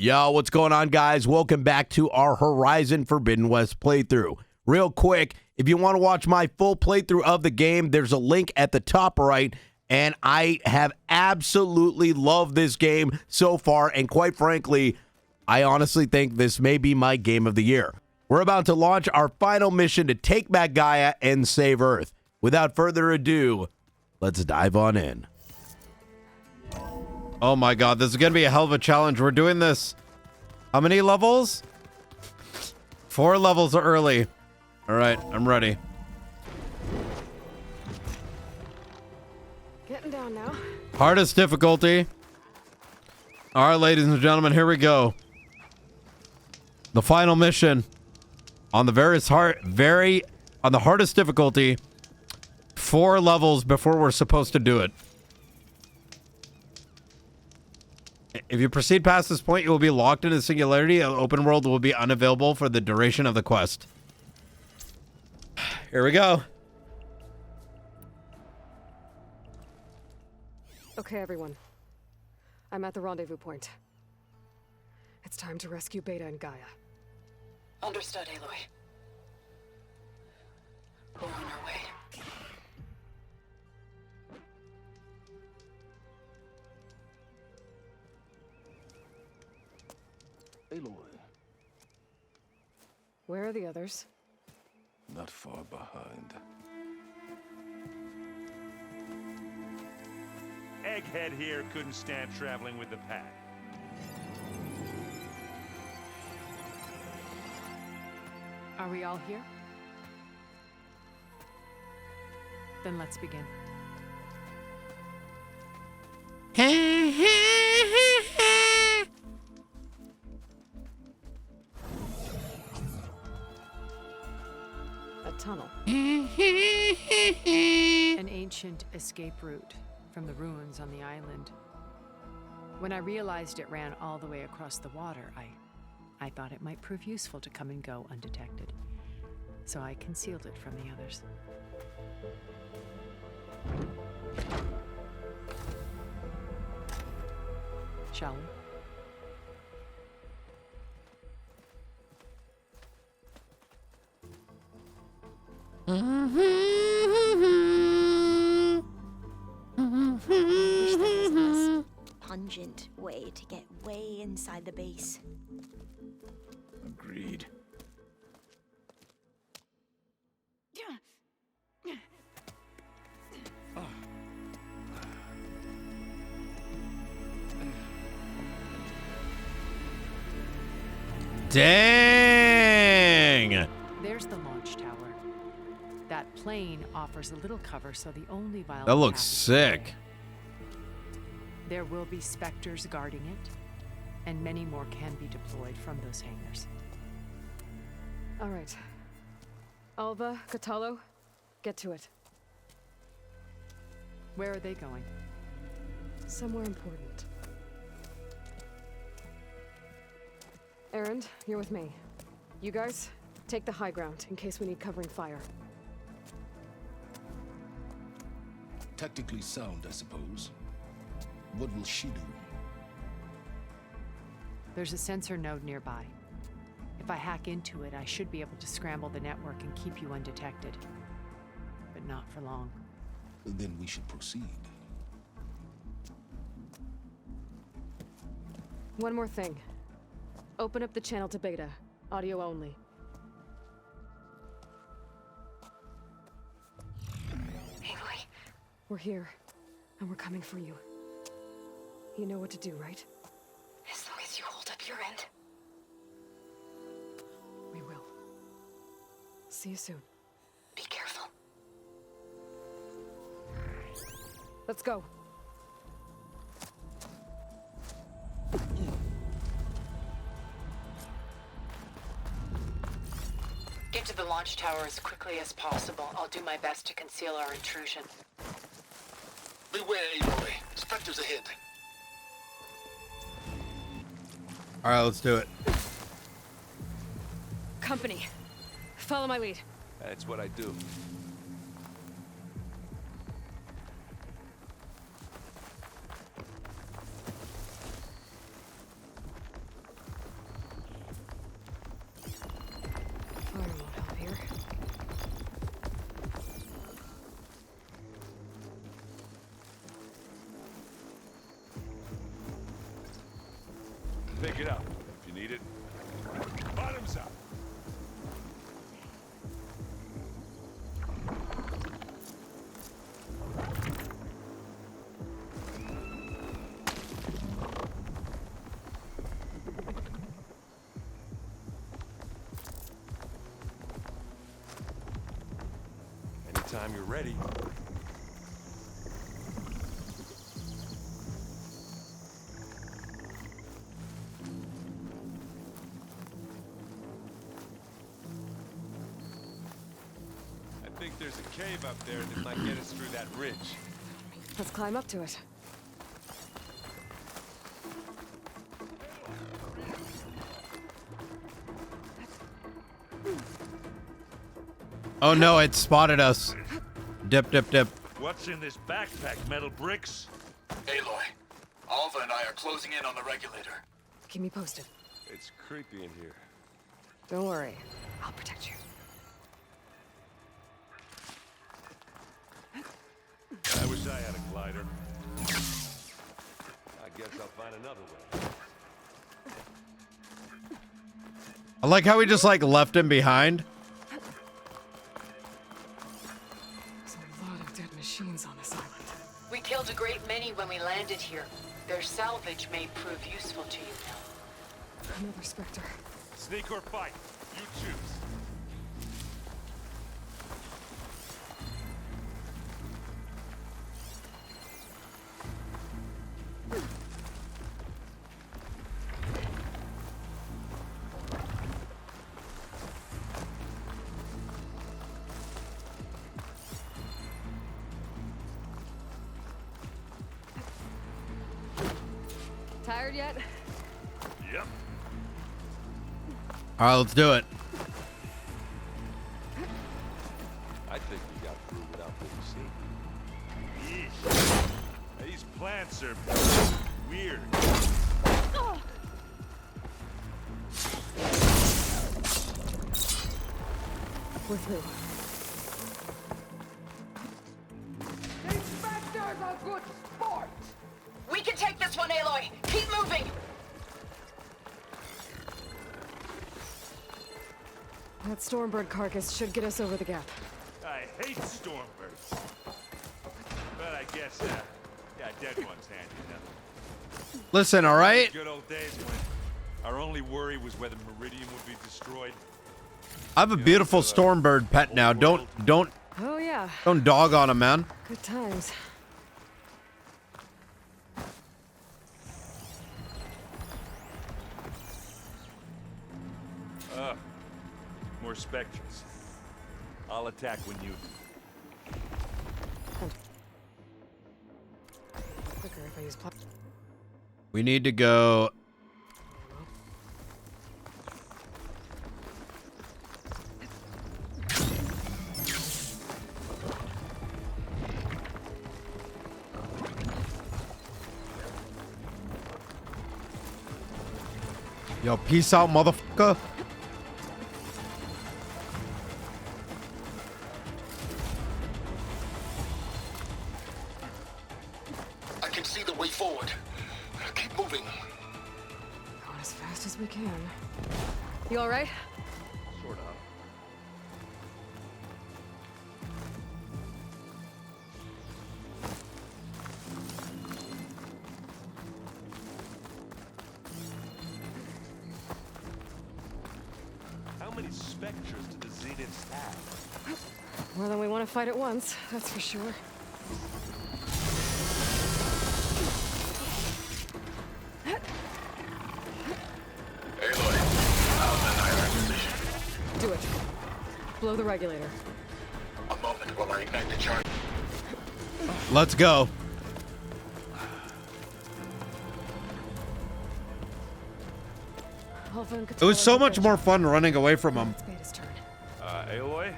Yo, what's going on, guys? Welcome back to our Horizon Forbidden West playthrough. Real quick, if you want to watch my full playthrough of the game, there's a link at the top right, and I have absolutely loved this game so far, and quite frankly, I honestly think this may be my game of the year. We're about to launch our final mission to take back Gaia and save Earth. Without further ado, let's dive on in. Oh my god, this is going to be a hell of a challenge. We're doing this. How many levels? 4 levels early. All right, I'm ready. Getting down now. Hardest difficulty. All right, ladies and gentlemen, here we go. The final mission on the on the hardest difficulty. 4 levels before we're supposed to do it. If you proceed past this point, you will be locked into singularity. An open world will be unavailable for the duration of the quest. Here we go. Okay, everyone. I'm at the rendezvous point. It's time to rescue Beta and Gaia. Understood, Aloy. We're on our way. Aloy. Where are the others? Not far behind. Egghead here couldn't stand traveling with the pack. Are we all here? Then let's begin. A tunnel. An ancient escape route from the ruins on the island. When I realized it ran all the way across the water, I thought it might prove useful to come and go undetected. So I concealed it from the others. Shall we? Wish there was a less pungent way to get way inside the base. Agreed. Dang! There's the launch tower. That plane offers a little cover, so the only violent That looks path is sick. away. There will be specters guarding it, and many more can be deployed from those hangars. All right. Alva, Catalo, get to it. Where are they going? Somewhere important. Erend, you're with me. You guys, take the high ground in case we need covering fire. Tactically sound, I suppose. What will she do? There's a sensor node nearby. If I hack into it, I should be able to scramble the network and keep you undetected. But not for long. Then we should proceed. One more thing. Open up the channel to Beta. Audio only. Aloy, We're here, and we're coming for you. You know what to do, right? as long as you hold up your end. We will. See you soon. Be careful. Let's go. Get to the launch tower as quickly as possible. I'll do my best to conceal our intrusion. Beware, Aloy. Spectres ahead. All right, let's do it. Company. Follow my lead. That's what I do. pick it up if you need it. Bottoms up. Anytime you're ready. I think there's a cave up there that might get us through that ridge. Let's climb up to it. Oh no, it spotted us. Dip, dip, dip. What's in this backpack? Metal bricks? Aloy, Alva and I are closing in on the regulator. Keep me posted. It's creepy in here. Don't worry. I'll protect you. I wish I had a glider. I guess I'll find another way. I like how we just like left him behind. There's a lot of dead machines on this island. We killed a great many when we landed here. Their salvage may prove useful to you now. Another Spectre. Sneak or fight, you choose. Tired yet? Yep. All right, let's do it. I think we got through without being seen. Yeesh. These plants are weird. We're through. We can take this one, Aloy! Keep moving! That Stormbird carcass should get us over the gap. I hate stormbirds. But I guess, yeah, dead one's handy enough. Listen, all right? Good old days when our only worry was whether Meridian would be destroyed. I have a beautiful Stormbird pet now. Don't Oh yeah, dog on him, man. good times. More spectres. I'll attack when you... Quicker if I use We need to go. Yo, peace out, motherfucker. I can see the way forward. Keep moving. Going as fast as we can. You all right? Sort of. How many specters do the Zeniths have? More than we want to fight at once, that's for sure. Aloy, Alva and I are in position. Do it. Blow the regulator. A moment while I ignite the charge. Let's go. It was so much more fun running away from him. It's Beta's turn. Aloy?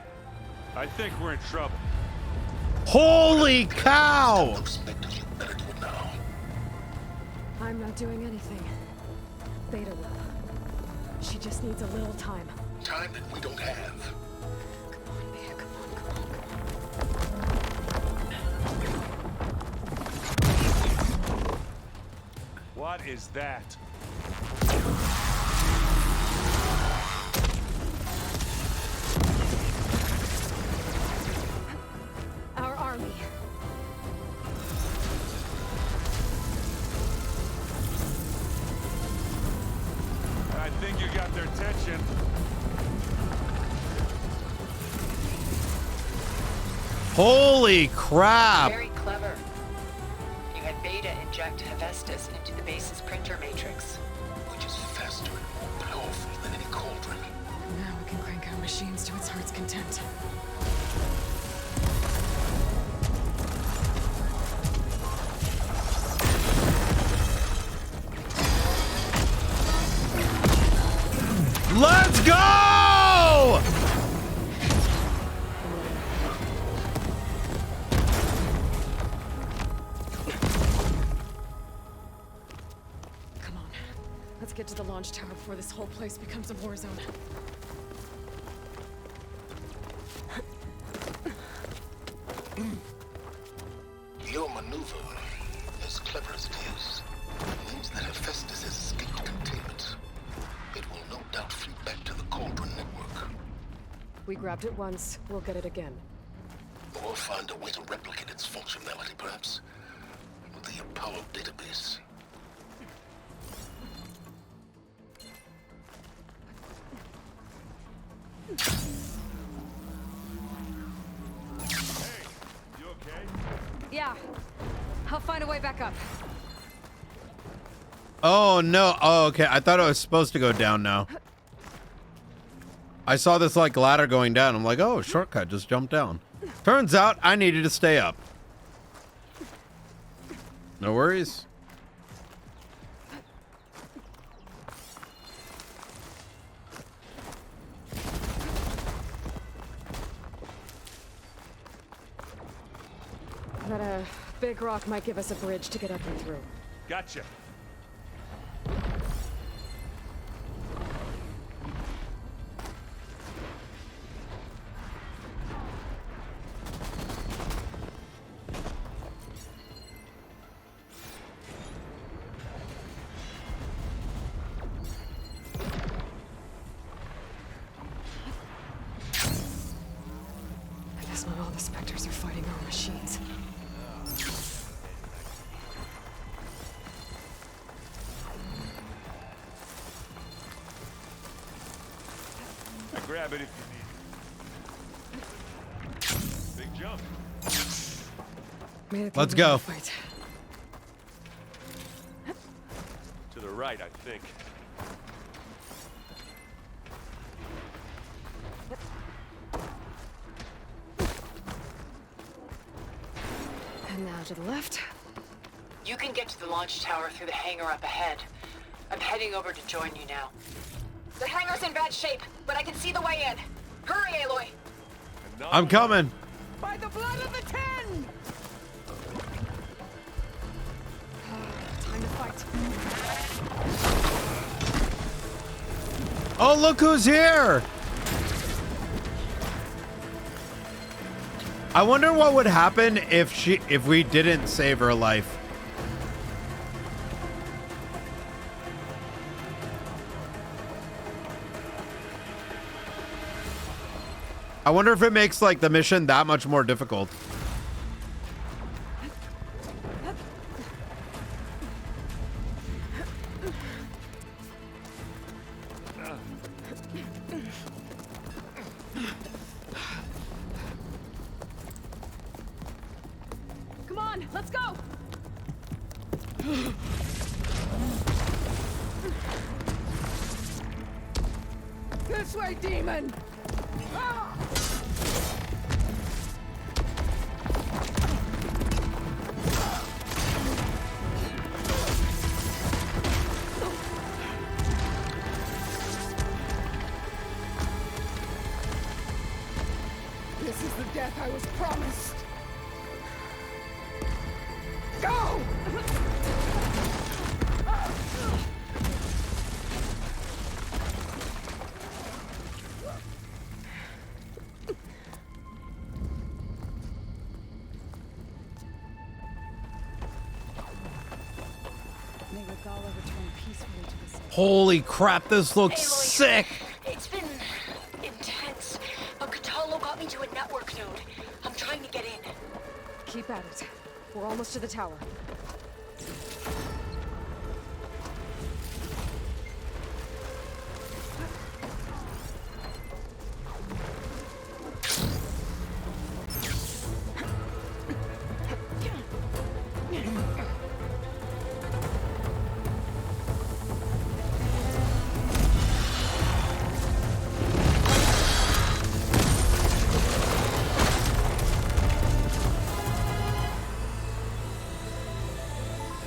I think we're in trouble. Holy cow! Those specters, you better do it now. I'm not doing anything. Beta will. She just needs a little time. Time that we don't have. Come on, Beta, come on. What is that? think you got their attention. Holy crap! Very clever. You had Beta inject Hephaestus into the base's printer matrix. Which is faster and more powerful than any cauldron. Now we can crank our machines to its heart's content. Let's go! Come on. Let's get to the launch tower before this whole place becomes a war zone. Your maneuver, as clever as it is, means that Hephaestus has escaped containment. It will no doubt flee back to the Cauldron network. We grabbed it once, we'll get it again. Or find a way to replicate its functionality, perhaps. The Apollo database. Hey, you okay? Yeah. I'll find a way back up. Oh no. Oh, okay. I thought it was supposed to go down now. I saw this like ladder going down. I'm like, oh, shortcut, just jump down. Turns out I needed to stay up. No worries. That big rock might give us a bridge to get up and through. Gotcha. I guess not all the specters are fighting our machines. Grab it if you need. Big jump. Made it Let's through the go. fight. To the right, I think. And now to the left. You can get to the launch tower through the hangar up ahead. I'm heading over to join you now. The hangar's in bad shape, but I can see the way in. Hurry, Aloy! I'm coming. By the blood of the Ten! Time to fight. Oh, look who's here. I wonder what would happen if we didn't save her life. I wonder if it makes like the mission that much more difficult. Come on, let's go! This way, demon! This is the death I was promised. Go! May Regala return peacefully to the city. Holy crap, this looks Aloy, sick. It's been intense, but Katalo got me to a network node. I'm trying to get in. Keep at it. We're almost to the tower.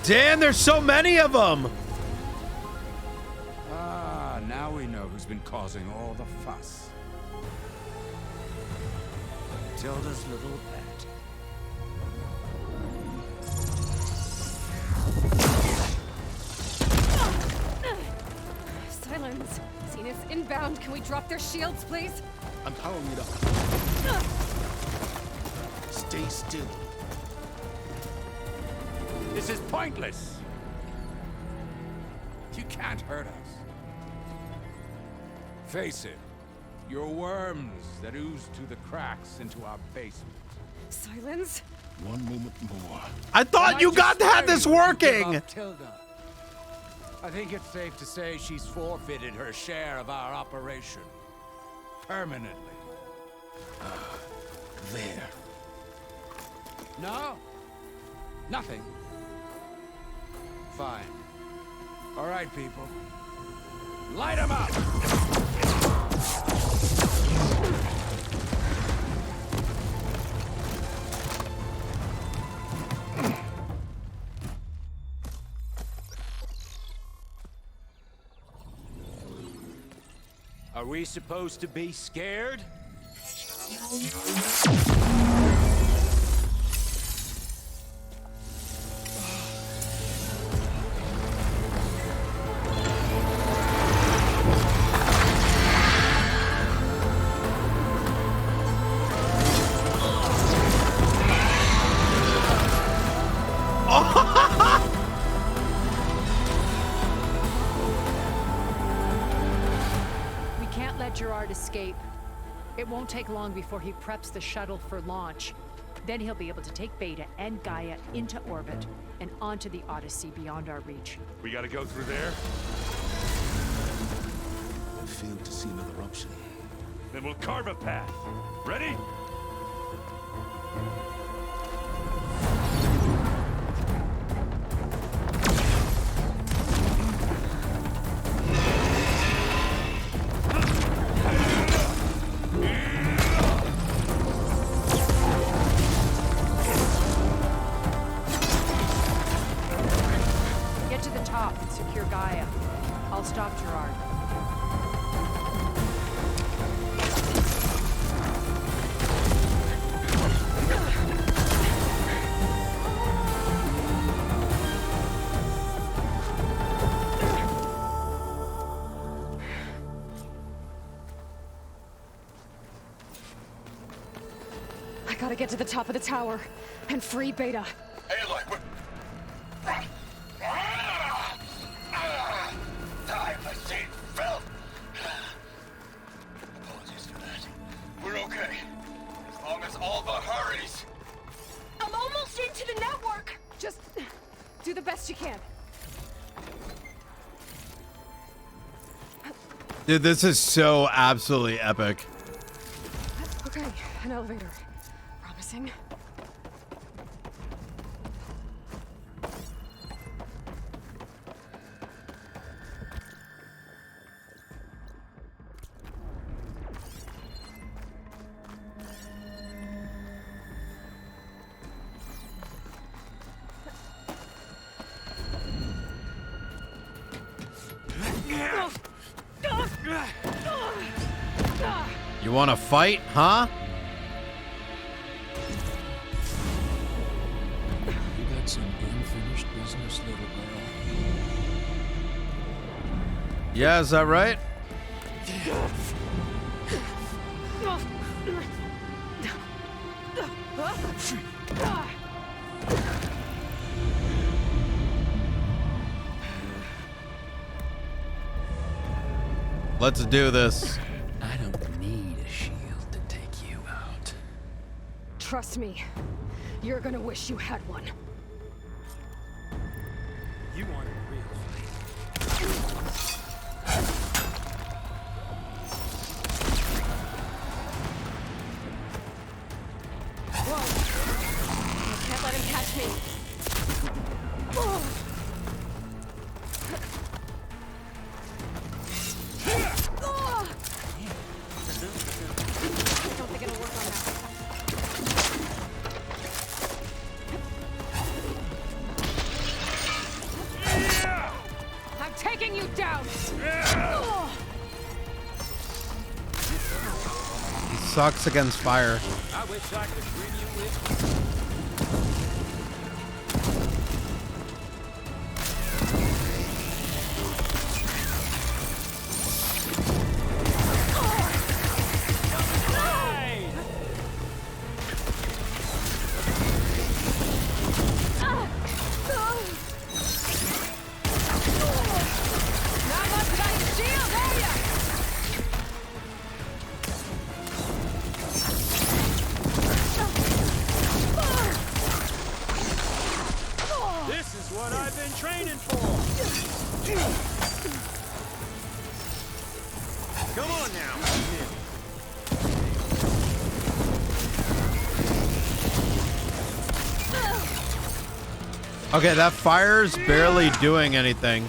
Damn, there's so many of them. Ah, now we know who's been causing all the fuss. Tilda's little pet. Silence. Zenith's inbound. Can we drop their shields, please? I'm powering it up. Stay still. This is pointless. You can't hurt us. Face it, you're worms that ooze to the cracks into our basement. Silence. One moment more. I thought you got to have this working. Tilda. I think it's safe to say she's forfeited her share of our operation. Permanently. There. No? Nothing. Fine. All right, people. Light 'em up! Are we supposed to be scared? We can't let Gerard escape. It won't take long before he preps the shuttle for launch. Then he'll be able to take Beta and Gaia into orbit and onto the Odyssey beyond our reach. We gotta go through there? I failed to see another option. Then we'll carve a path. Ready? Get to the top and secure Gaia. I'll stop Gerard. I gotta get to the top of the tower and free Beta. Aloy, time I see Phil. Apologies for that. We're okay. As long as Alva hurries. I'm almost into the network. Just do the best you can. Dude, this is so absolutely epic. Okay, an elevator. Promising. You want to fight, huh? You got some unfinished business, little girl. Yeah, is that right? Let's do this. I don't need a shield to take you out. Trust me, you're gonna wish you had one. You want a real fight? Whoa! I can't let him catch me. I don't think it'll work on that. sucks against fire. I wish I could bring you with. Okay, that fire's barely doing anything.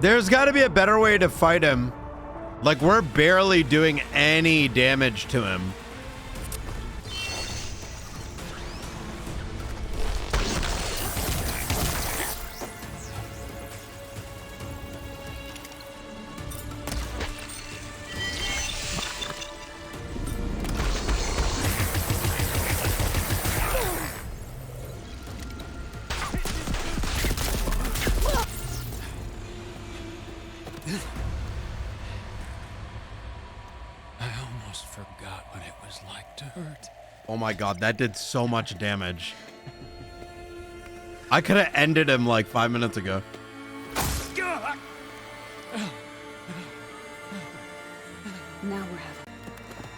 There's got to be a better way to fight him. Like, we're barely doing any damage to him. Oh my god, that did so much damage. I could have ended him like 5 minutes ago. Now we're having.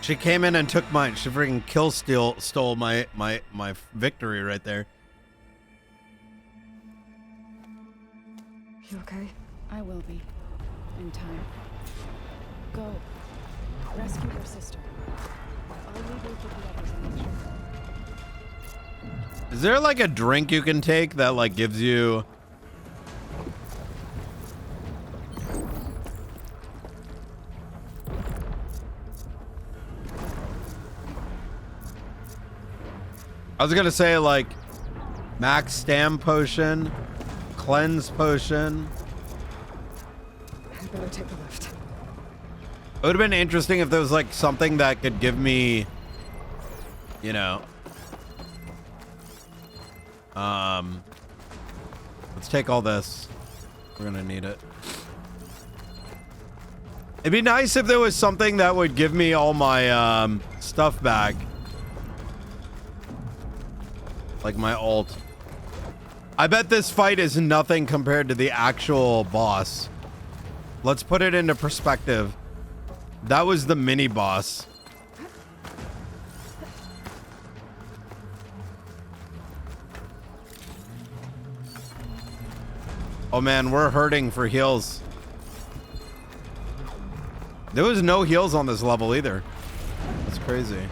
She came in and took mine. She freaking stole my victory right there. You okay? I will be. In time. Go. Rescue your sister. I'll leave you with the others and make sure. Is there like a drink you can take that like gives you... I was gonna say like max stam potion, cleanse potion. I better take a lift. It would have been interesting if there was like something that could give me, you know, let's take all this. We're gonna need it. It'd be nice if there was something that would give me all my stuff back. Like my ult. I bet this fight is nothing compared to the actual boss. Let's put it into perspective. That was the mini boss. Oh man, we're hurting for heals. There was no heals on this level either. That's crazy.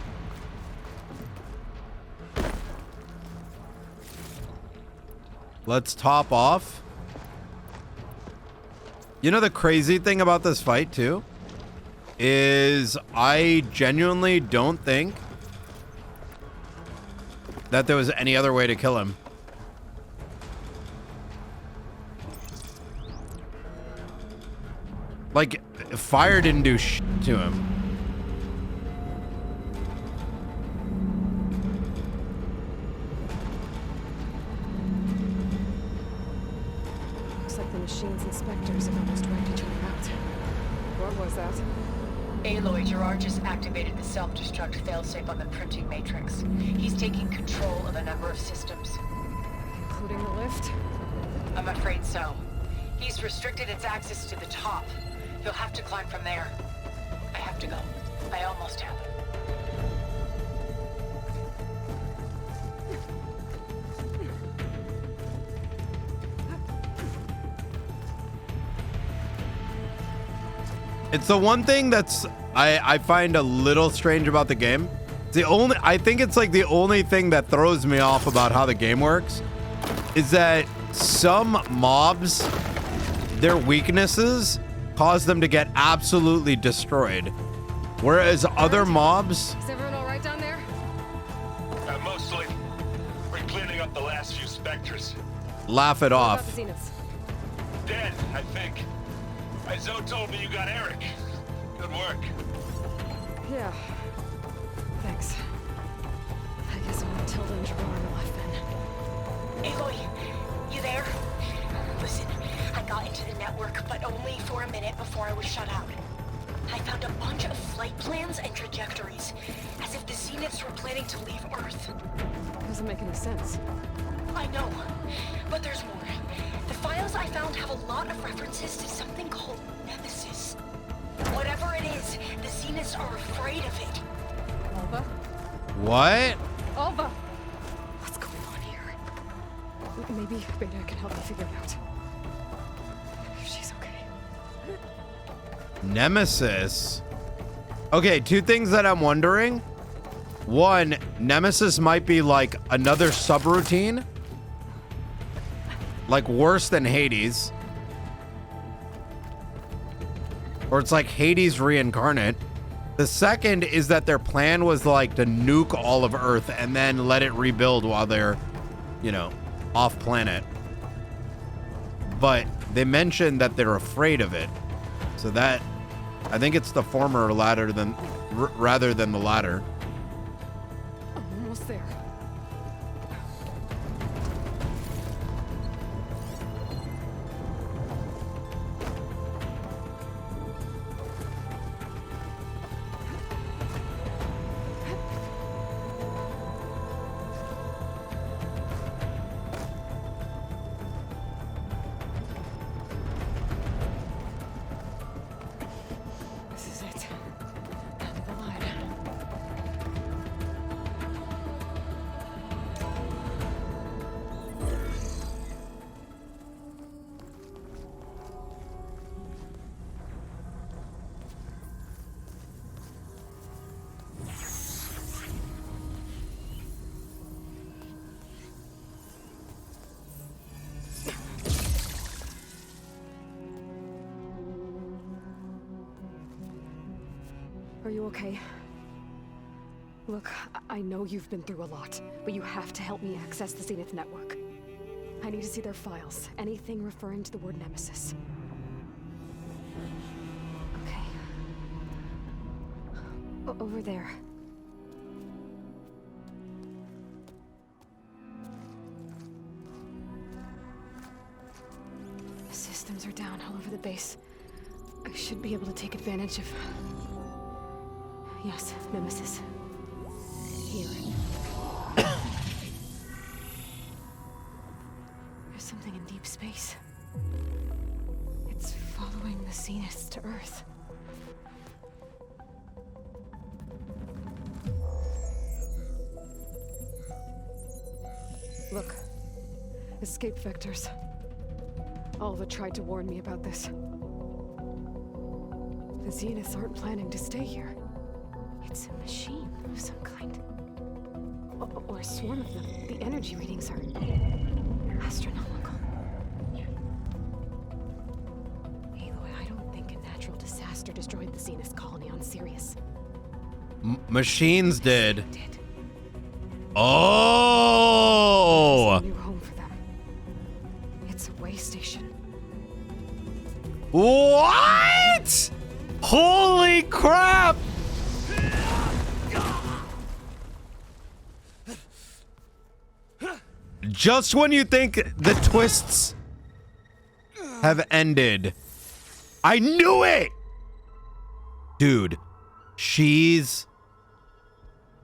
Let's top off. You know the crazy thing about this fight too is I genuinely don't think that there was any other way to kill him. Like, fire didn't do shit to him. Looks like the machine's inspectors have almost wiped each other out. What was that? Aloy, Gerard just activated the self-destruct failsafe on the printing matrix. He's taking control of a number of systems. Including the lift? I'm afraid so. He's restricted its access to the top. You'll have to climb from there. I have to go. I almost have. It's the one thing that's I find a little strange about the game. It's the only, I think it's like the only thing that throws me off about how the game works is that some mobs, their weaknesses cause them to get absolutely destroyed. Whereas other mobs... Is everyone all right down there? Mostly. We're cleaning up the last few specters. Laugh it What off. about the Zeniths? Dead, I think. Izo told me you got Eric. Good work. Yeah. Thanks. I guess only Tilda and Gerard are left then. Aloy, you there? Listen, I got into the network, but only for a minute before I was shut out. I found a bunch of flight plans and trajectories, as if the Zeniths were planning to leave Earth. Doesn't make any sense. I know, but there's more. The files I found have a lot of references to something called Nemesis. Whatever it is, the Zeniths are afraid of it. Alva? What? Alva! What's going on here? Maybe Beta can help me figure it out. If she's okay. Nemesis. Okay, two things that I'm wondering. One, Nemesis might be like another subroutine. Like worse than Hades. Or it's like Hades reincarnate. The second is that their plan was like to nuke all of Earth and then let it rebuild while they're, you know, off planet. But they mentioned that they're afraid of it. So that, I think it's the former rather than the latter. I'm almost there. Are you okay? Look, I know you've been through a lot, but you have to help me access the Zenith network. I need to see their files, anything referring to the word Nemesis. Okay. Over there. Systems are down all over the base. I should be able to take advantage of... Yes, Nemesis. Here. deep space. It's following the zeniths to Earth. Look. Escape vectors. Alva tried to warn me about this. The zeniths aren't planning to stay here. It's a machine of some kind. Or a swarm of them. The energy readings are astronomical. Aloy, I don't think a natural disaster destroyed the zenith colony on Sirius. Machines did. Oh! It's a new home for them. It's a way station. What? Holy crap! Just when you think the twists have ended, I knew it! Dude, she's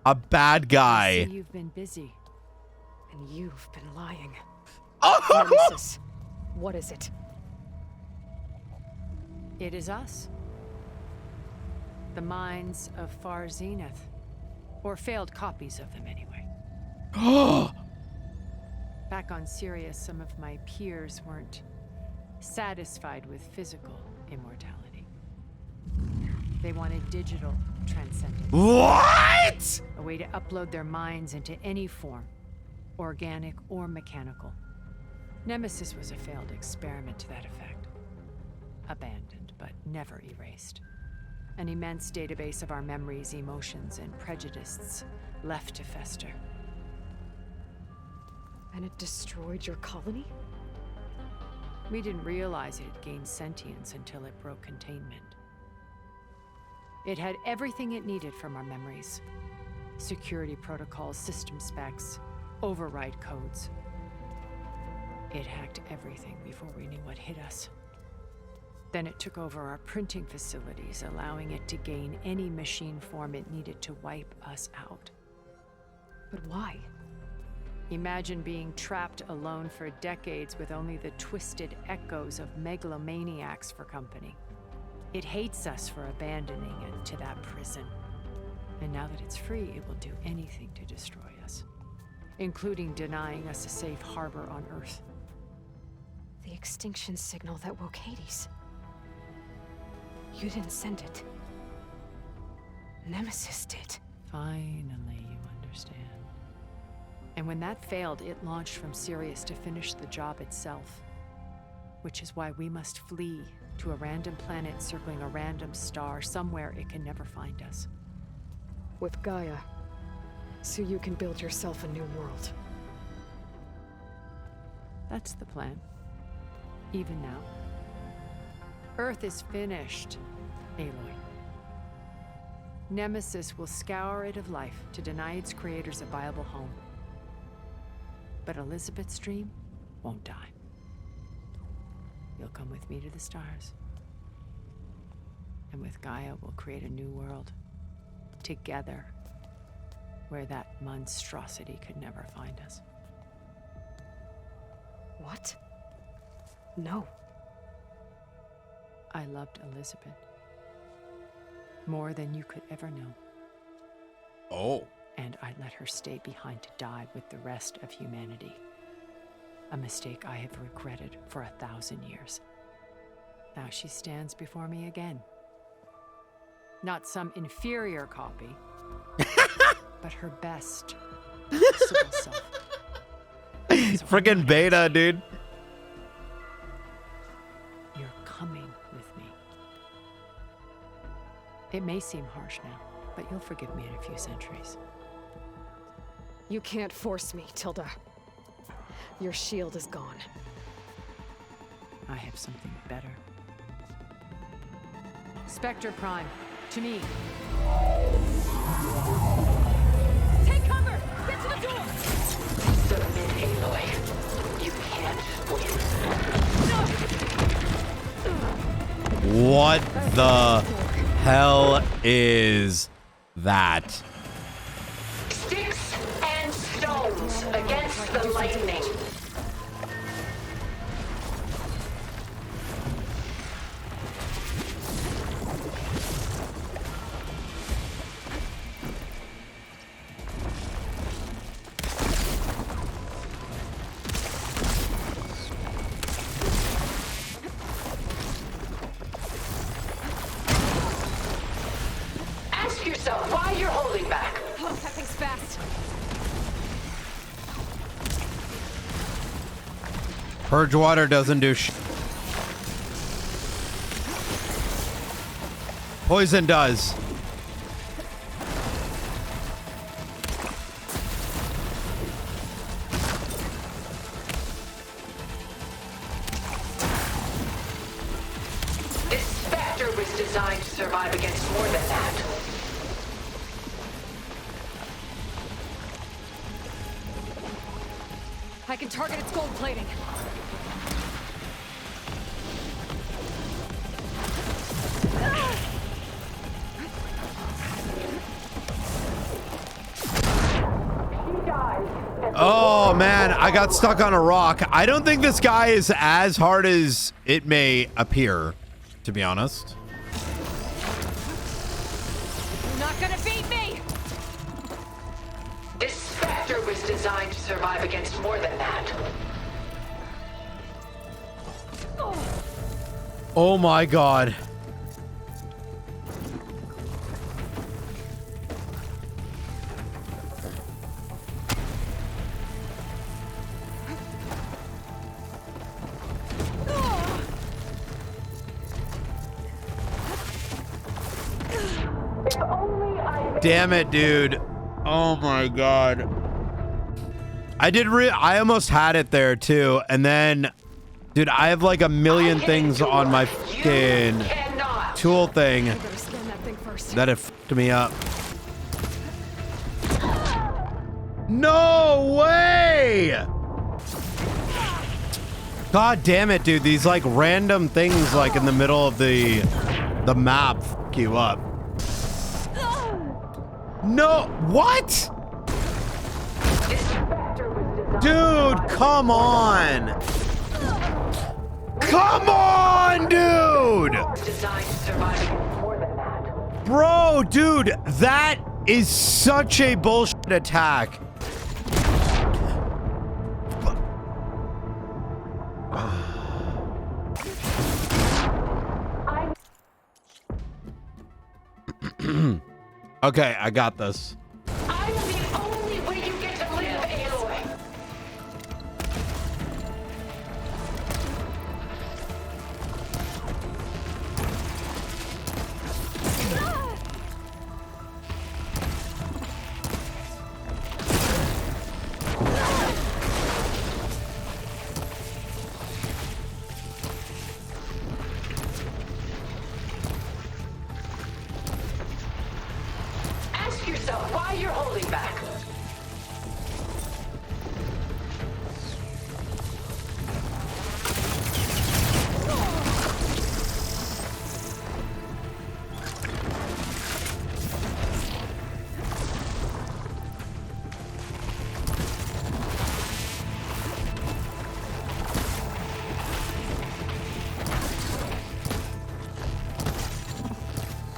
a bad guy. You've been busy. And you've been lying. Oh! Nemesis, what is it? It is us. The minds of Far Zenith. Or failed copies of them, anyway. Back on Sirius, some of my peers weren't satisfied with physical immortality. They wanted digital transcendence. What? A way to upload their minds into any form, organic or mechanical. Nemesis was a failed experiment to that effect. Abandoned, but never erased. An immense database of our memories, emotions, and prejudices left to fester. And it destroyed your colony? We didn't realize it had gained sentience until it broke containment. It had everything it needed from our memories. Security protocols, system specs, override codes. It hacked everything before we knew what hit us. Then it took over our printing facilities, allowing it to gain any machine form it needed to wipe us out. But why? Imagine being trapped alone for decades with only the twisted echoes of megalomaniacs for company. It hates us for abandoning it to that prison. And now that it's free, it will do anything to destroy us, including denying us a safe harbor on Earth. The extinction signal that woke Hades. You didn't send it. Nemesis did. Finally, you understand. And when that failed, it launched from Sirius to finish the job itself. Which is why we must flee to a random planet circling a random star, somewhere it can never find us. With Gaia. So you can build yourself a new world. That's the plan. Even now. Earth is finished, Aloy. Nemesis will scour it of life to deny its creators a viable home. But Elizabeth's dream won't die. You'll come with me to the stars. And with Gaia, we'll create a new world. Together. Where that monstrosity could never find us. What? No. I loved Elizabeth. More than you could ever know. Oh. And I let her stay behind to die with the rest of humanity. A mistake I have regretted for 1,000 years. Now she stands before me again. Not some inferior copy, but her best possible self. So Friggin' beta, dude. You're coming with me. It may seem harsh now, but you'll forgive me in a few centuries. You can't force me, Tilda. Your shield is gone. I have something better. Spectre Prime, to me. Take cover! Get to the door! Submit, Aloy. You can't win. What the hell is that? Sticks and stones against the lightning. Ask yourself why you're holding back. Oh, that thing's fast. Purge water doesn't do Poison does. This Spectre was designed to survive against more than that. I can target its gold plating. Oh man, I got stuck on a rock. I don't think this guy is as hard as it may appear, to be honest. You're not gonna beat me! This Spectre was designed to survive against more than that. Oh my god. Damn it, dude. Oh my god. I almost had it there too, and then dude, I have like a million things on my fucking tool thing that have fucked me up. No way! God damn it, dude. These like random things like in the middle of the map fuck you up. No, what? Dude, come on. Come on, dude. Bro, dude, that is such a bullshit attack. Okay, I got this. I am the only way you get to live, Aloy. Ask yourself why you're holding back.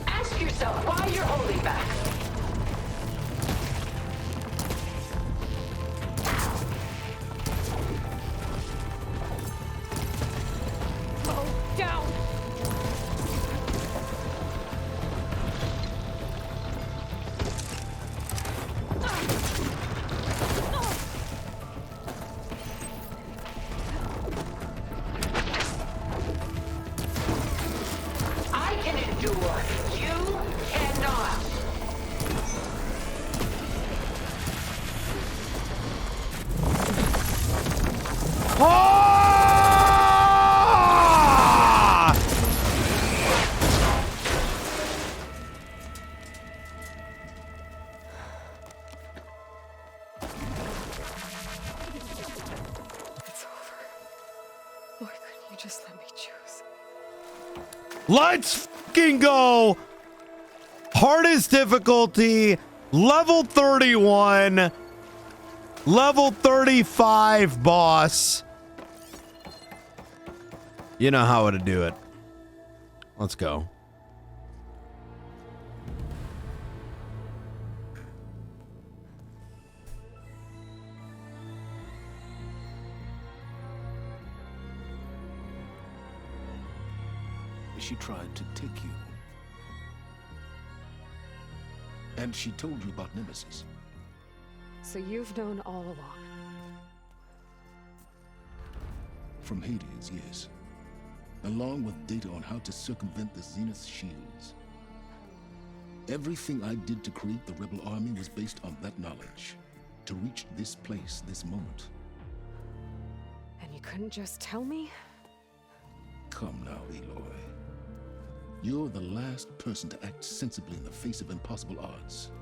Ask yourself why you're holding back. Go down! I can endure. You cannot. Ah! It's over. Why couldn't you just let me choose? Let's fucking go. Hardest difficulty, level 31, level 35 boss. You know how to do it. Let's go. She tried to take you. And she told you about Nemesis. So you've known all along. From Hades, yes. Along with data on how to circumvent the Zenith shields. Everything I did to create the rebel army was based on that knowledge. To reach this place, this moment. And you couldn't just tell me? Come now, Aloy. You're the last person to act sensibly in the face of impossible odds.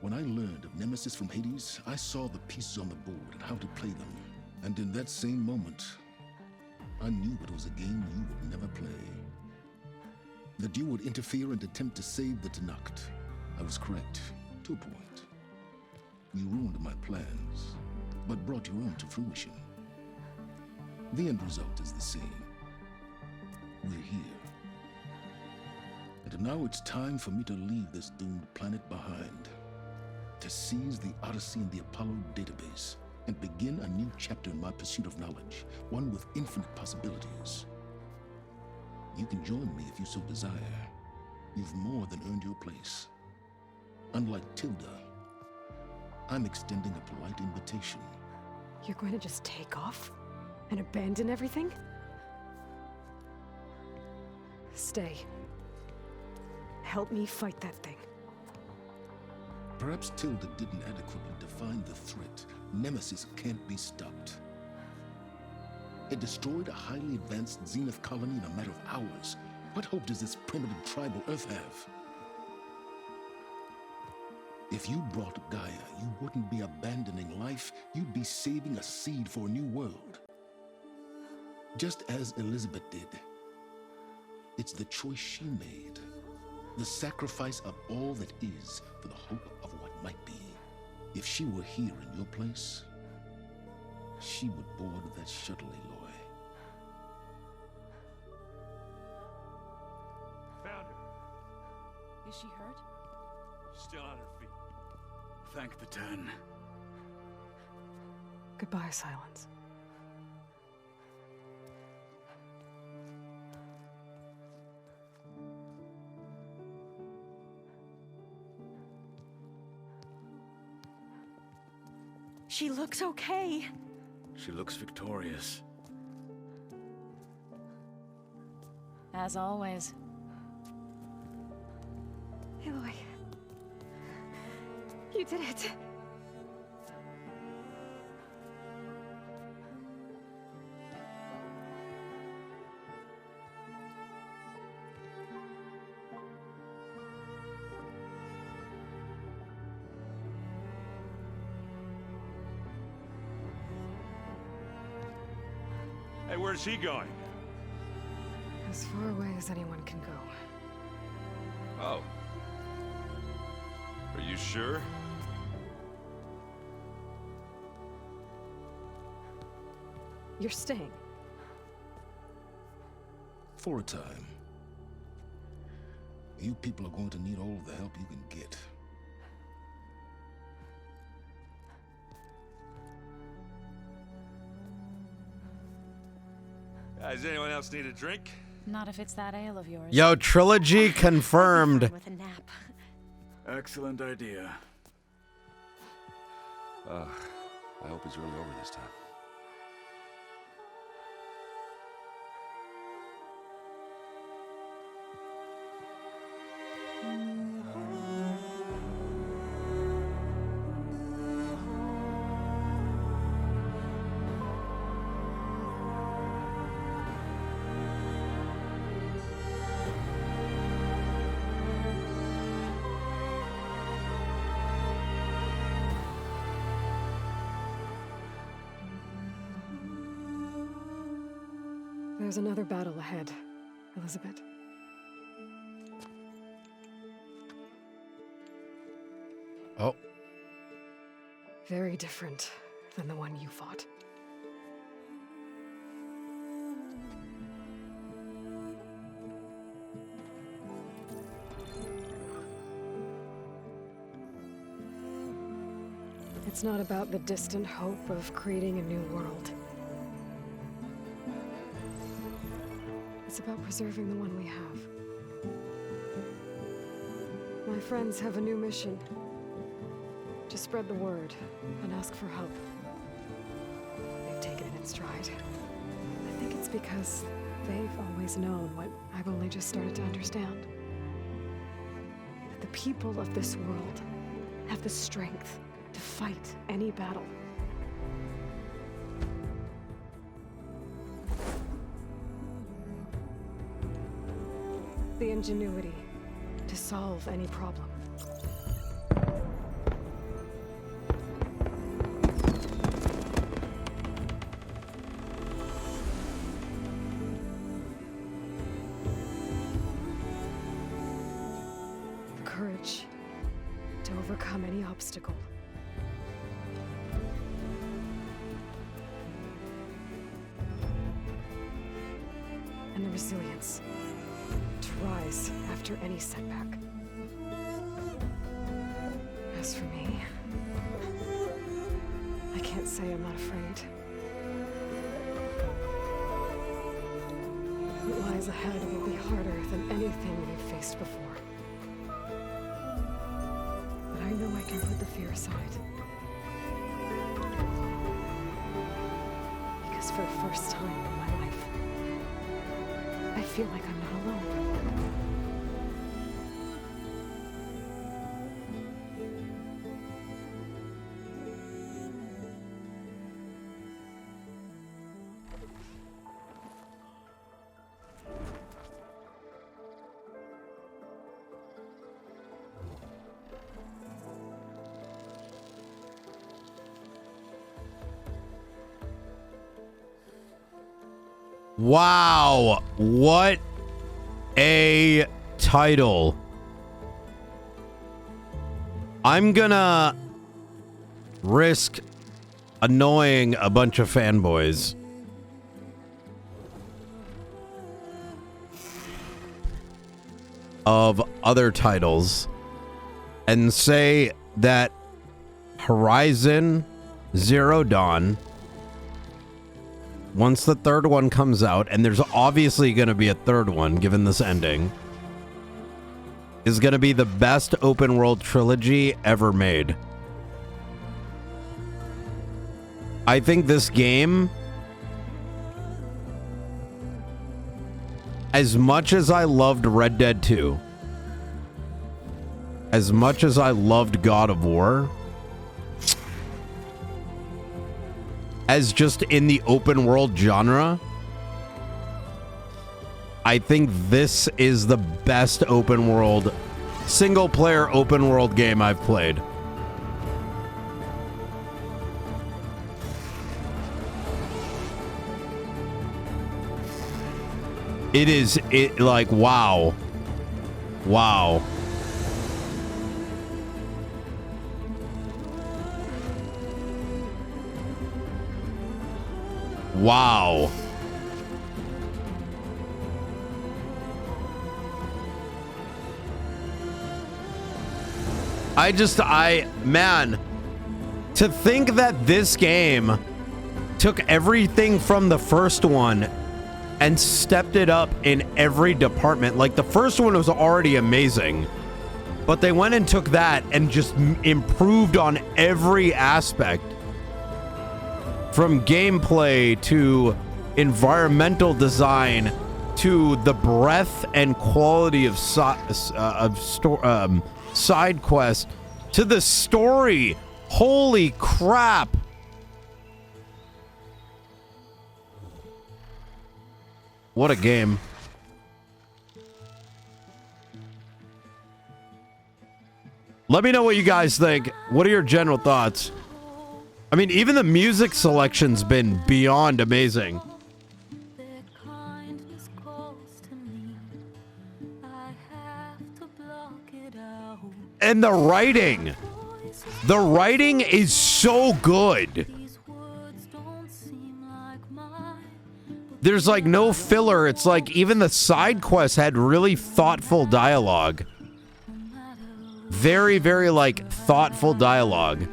When I learned of Nemesis from Hades, I saw the pieces on the board and how to play them. And in that same moment, I knew it was a game you would never play. That you would interfere and attempt to save the Tenakth. I was correct, to a point. You ruined my plans, but brought your own to fruition. The end result is the same. We're here. And now it's time for me to leave this doomed planet behind. To seize the Odyssey and the Apollo database, and begin a new chapter in my pursuit of knowledge, one with infinite possibilities. You can join me if you so desire. You've more than earned your place. Unlike Tilda, I'm extending a polite invitation. You're going to just take off? And abandon everything? Stay. Help me fight that thing. Perhaps Tilda didn't adequately define the threat. Nemesis can't be stopped. It destroyed a highly advanced Zenith colony in a matter of hours. What hope does this primitive tribal Earth have? If you brought Gaia, you wouldn't be abandoning life, you'd be saving a seed for a new world. Just as Elizabeth did. It's the choice she made. The sacrifice of all that is for the hope of what might be. If she were here in your place, she would board that shuttle, Aloy. Found her. Is she hurt? Still on her feet. Thank the Ten. Goodbye, Silence. She looks okay. She looks victorious. As always. Aloy. You did it. Hey, where's he going? As far away as anyone can go. Oh. Are you sure? You're staying. For a time. You people are going to need all of the help you can get. Does anyone else need a drink? Not if it's that ale of yours. Yo, trilogy confirmed. With a nap. Excellent idea. I hope it's really over this time. There's another battle ahead, Elizabeth. Oh. Very different than the one you fought. It's not about the distant hope of creating a new world. It's about preserving the one we have. My friends have a new mission. To spread the word and ask for help. They've taken it in stride. I think it's because they've always known what I've only just started to understand. That the people of this world have the strength to fight any battle. The ingenuity to solve any problem. The courage to overcome any obstacle. And the resilience to rise after any setback. As for me, I can't say I'm not afraid. What lies ahead will be harder than anything we've faced before. But I know I can put the fear aside. Because for the first time in my life, I feel like I'm not alone. Wow, what a title. I'm gonna risk annoying a bunch of fanboys. Of other titles and say that Horizon Zero Dawn, once the third one comes out, and there's obviously going to be a third one given this ending, is going to be the best open world trilogy ever made. I think this game, as much as I loved Red Dead 2, as much as I loved God of War, as just in the open world genre, I think this is the best open world, single player open world game I've played. It like, wow. Wow. Wow. Man, to think that this game took everything from the first one and stepped it up in every department. Like, the first one was already amazing, but they went and took that and just improved on every aspect. From gameplay to environmental design to the breadth and quality of side quests to the story. Holy crap. What a game. Let me know what you guys think. What are your general thoughts? I mean, even the music selection's been beyond amazing. And the writing. The writing is so good. There's like no filler. It's like even the side quests had really thoughtful dialogue. Very, very like thoughtful dialogue.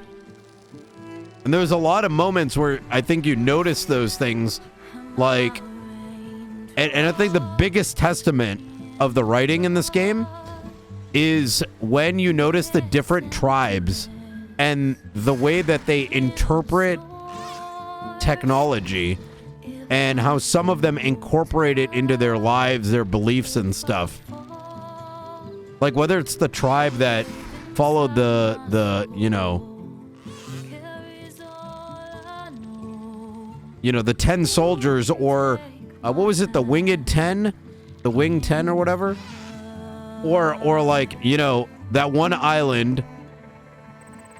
And there was a lot of moments where I think you notice those things, like, and I think the biggest testament of the writing in this game is when you notice the different tribes and the way that they interpret technology and how some of them incorporate it into their lives, their beliefs and stuff. Like whether it's the tribe that followed the the 10 soldiers, or what was it, the winged 10, the wing 10 or whatever, or like that one island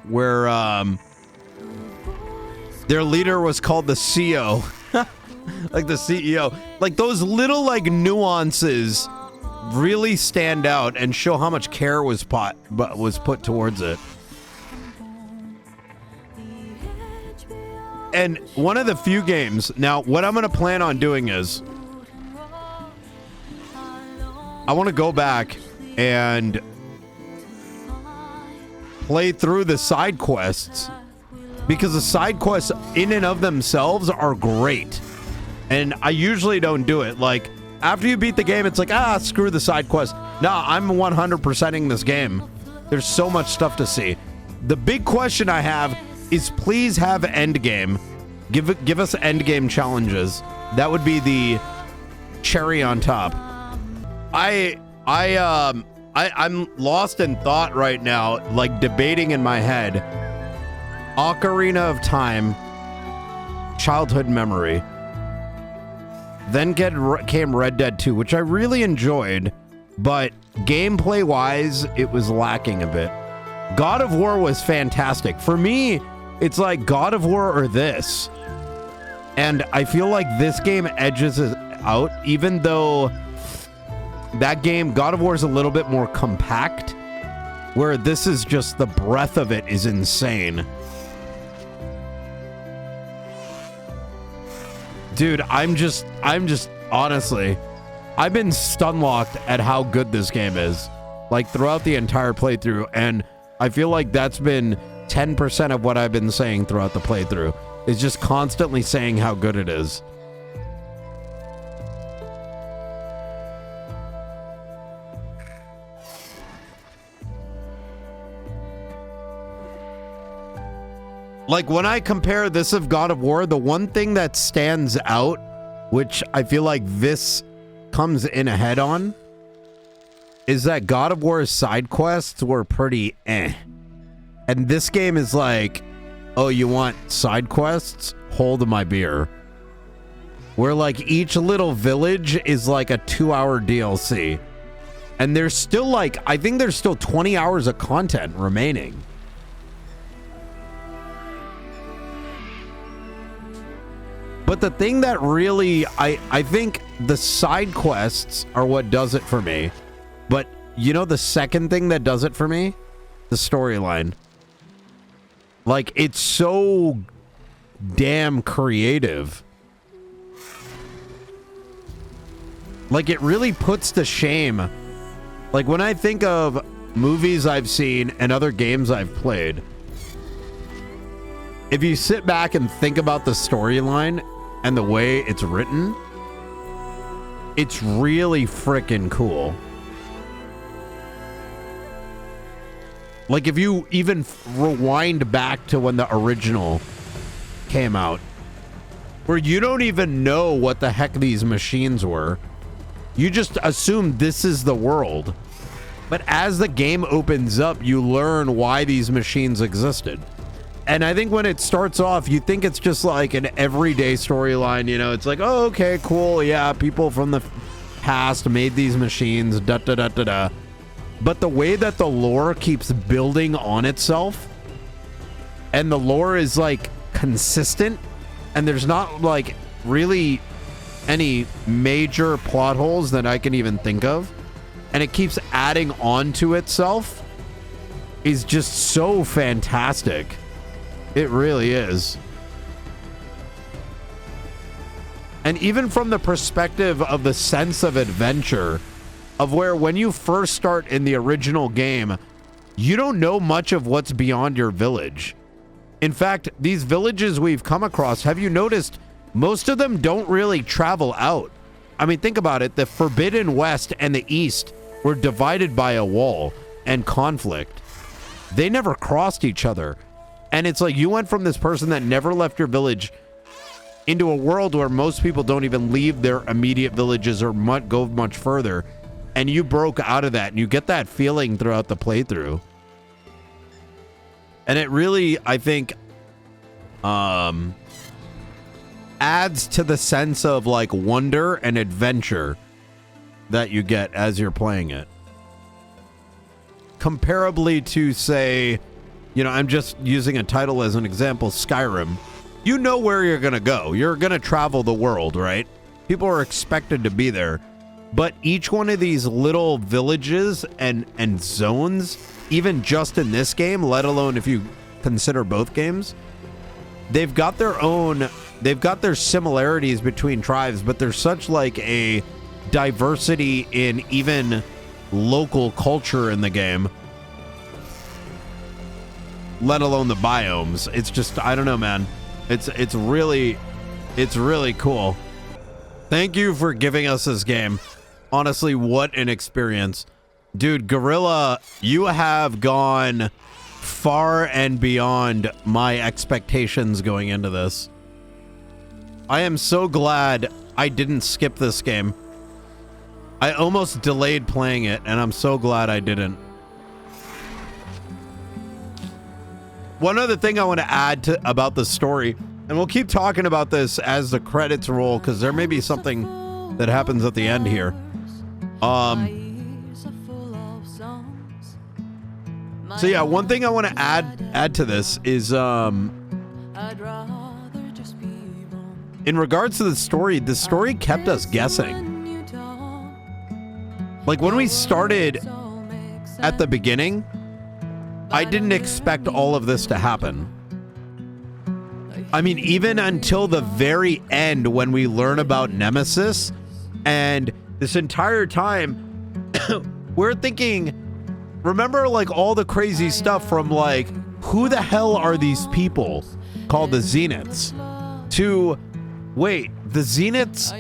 where their leader was called the CEO, like the CEO. Like those little like nuances really stand out and show how much care was put towards it. And one of the few games, now what I'm going to plan on doing is I want to go back and play through the side quests, because the side quests in and of themselves are great. And I usually don't do it. Like after you beat the game, it's like, screw the side quest. Nah, I'm 100%ing this game. There's so much stuff to see. The big question I have is please have endgame. Give us endgame challenges. That would be the cherry on top. I'm lost in thought right now, like debating in my head. Ocarina of Time, childhood memory. Then came Red Dead 2, which I really enjoyed, but gameplay-wise, it was lacking a bit. God of War was fantastic. For me, it's like God of War or this. And I feel like this game edges it out, even though that game, God of War, is a little bit more compact, where this is just, the breadth of it is insane. Dude, I'm just honestly, I've been stun-locked at how good this game is, like throughout the entire playthrough, and I feel like that's been 10% of what I've been saying throughout the playthrough, is just constantly saying how good it is. Like when I compare this of God of War, the one thing that stands out, which I feel like this comes in ahead on, is that God of War's side quests were pretty eh. And this game is like, oh, you want side quests? Hold my beer. Where like each little village is like a 2-hour DLC. And there's still like, I think there's still 20 hours of content remaining. But the thing that really, I think the side quests are what does it for me. But you know the second thing that does it for me? The storyline. Like, it's so damn creative. Like, it really puts to shame. Like, when I think of movies I've seen and other games I've played, if you sit back and think about the storyline and the way it's written, it's really freaking cool. Like if you even rewind back to when the original came out, where you don't even know what the heck these machines were. You just assume this is the world. But as the game opens up, you learn why these machines existed. And I think when it starts off, you think it's just like an everyday storyline, you know, it's like, oh, okay, cool. Yeah, people from the past made these machines, da-da-da-da-da. But the way that the lore keeps building on itself, and the lore is like consistent, and there's not like really any major plot holes that I can even think of, and it keeps adding on to itself, is just so fantastic. It really is. And even from the perspective of the sense of adventure, of where when you first start in the original game, you don't know much of what's beyond your village. In fact, these villages we've come across, have you noticed most of them don't really travel out? I mean, think about it. The Forbidden West and the East were divided by a wall and conflict. They never crossed each other. And it's like you went from this person that never left your village into a world where most people don't even leave their immediate villages or go much further. And you broke out of that, and you get that feeling throughout the playthrough. And it really, I think, adds to the sense of like wonder and adventure that you get as you're playing it. Comparably to, say, you know, I'm just using a title as an example, Skyrim. You know where you're going to go. You're going to travel the world, right? People are expected to be there. But each one of these little villages and zones, even just in this game, let alone if you consider both games, they've got their similarities between tribes, but there's such like a diversity in even local culture in the game, let alone the biomes. It's just, I don't know, man. It's really cool. Thank you for giving us this game. Honestly, what an experience. Dude, Guerrilla, you have gone far and beyond my expectations going into this. I am so glad I didn't skip this game. I almost delayed playing it, and I'm so glad I didn't. One other thing I want to add about the story, and we'll keep talking about this as the credits roll, because there may be something that happens at the end here. So yeah, one thing I want to add to this is in regards to the story kept us guessing. Like when we started at the beginning, I didn't expect all of this to happen. I mean, even until the very end when we learn about Nemesis, and this entire time we're thinking, remember like all the crazy stuff from like, who the hell are these people called the Zeniths? To, wait, the Zeniths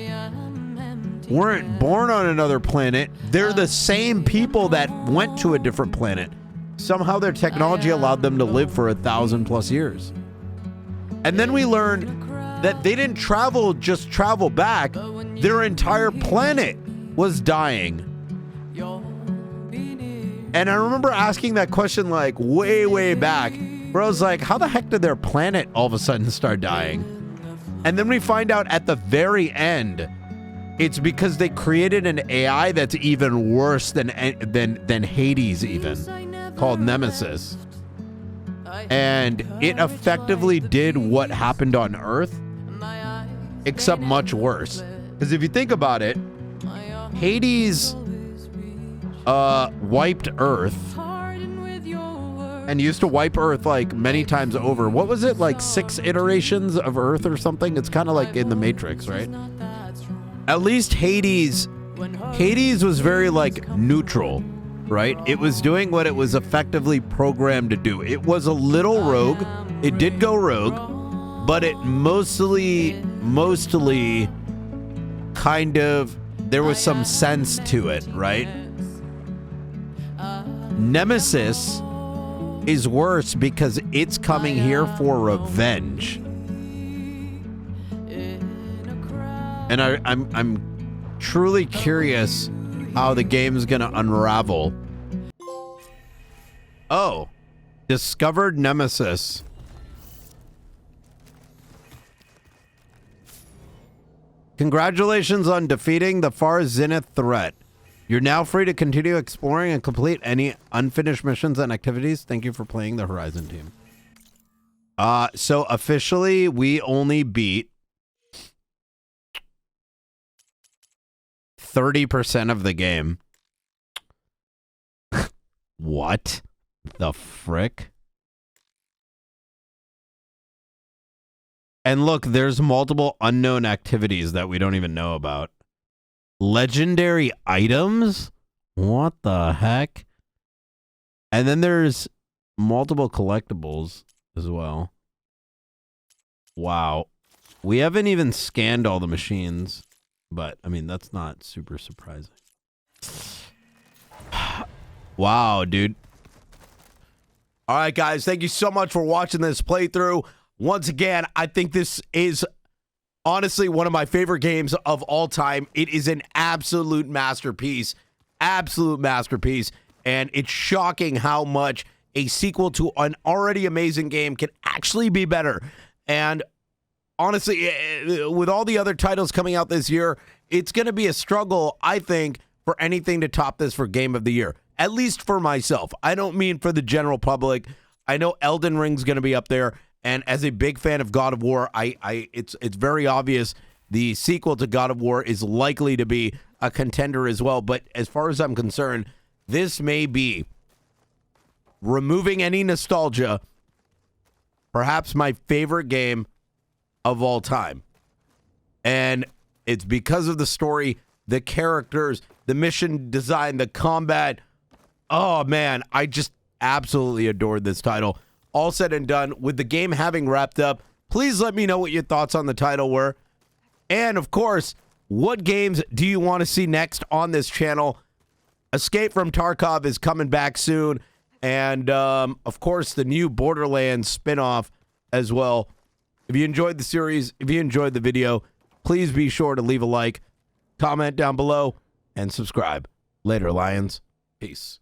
weren't born on another planet. They're the same people that went to a different planet. Somehow their technology allowed them to live for 1,000+ years. And then we learned that they didn't just travel back. Their entire planet was dying. And I remember asking that question like way back, where I was like, how the heck did their planet all of a sudden start dying? And then we find out at the very end, it's because they created an AI that's even worse than Hades even, called Nemesis. And it effectively did what happened on Earth, except much worse. Because if you think about it, Hades wiped Earth and used to wipe Earth like many times over. What was it, like 6 iterations of Earth or something? It's kind of like in the Matrix, right? At least Hades was very like neutral, right? It was doing what it was effectively programmed to do. It was a little rogue. It did go rogue, but it mostly kind of, there was some sense to it, right? Nemesis is worse because it's coming here for revenge. And I'm truly curious how the game's gonna unravel. Oh, discovered Nemesis. Congratulations on defeating the Far Zenith threat. You're now free to continue exploring and complete any unfinished missions and activities. Thank you for playing the Horizon team. So officially, we only beat 30% of the game. What the frick? And look, there's multiple unknown activities that we don't even know about. Legendary items? What the heck? And then there's multiple collectibles as well. Wow. We haven't even scanned all the machines, but I mean, that's not super surprising. Wow, dude. All right, guys, thank you so much for watching this playthrough. Once again, I think this is honestly one of my favorite games of all time. It is an absolute masterpiece. Absolute masterpiece. And it's shocking how much a sequel to an already amazing game can actually be better. And honestly, with all the other titles coming out this year, it's going to be a struggle, I think, for anything to top this for Game of the Year. At least for myself. I don't mean for the general public. I know Elden Ring's going to be up there, and as a big fan of God of War, it's very obvious the sequel to God of War is likely to be a contender as well. But as far as I'm concerned, this may be, removing any nostalgia, perhaps my favorite game of all time. And it's because of the story, the characters, the mission design, the combat. Oh, man, I just absolutely adored this title. All said and done, with the game having wrapped up, please let me know what your thoughts on the title were. And, of course, what games do you want to see next on this channel? Escape from Tarkov is coming back soon. And, of course, the new Borderlands spinoff as well. If you enjoyed the series, if you enjoyed the video, please be sure to leave a like, comment down below, and subscribe. Later, Lions. Peace.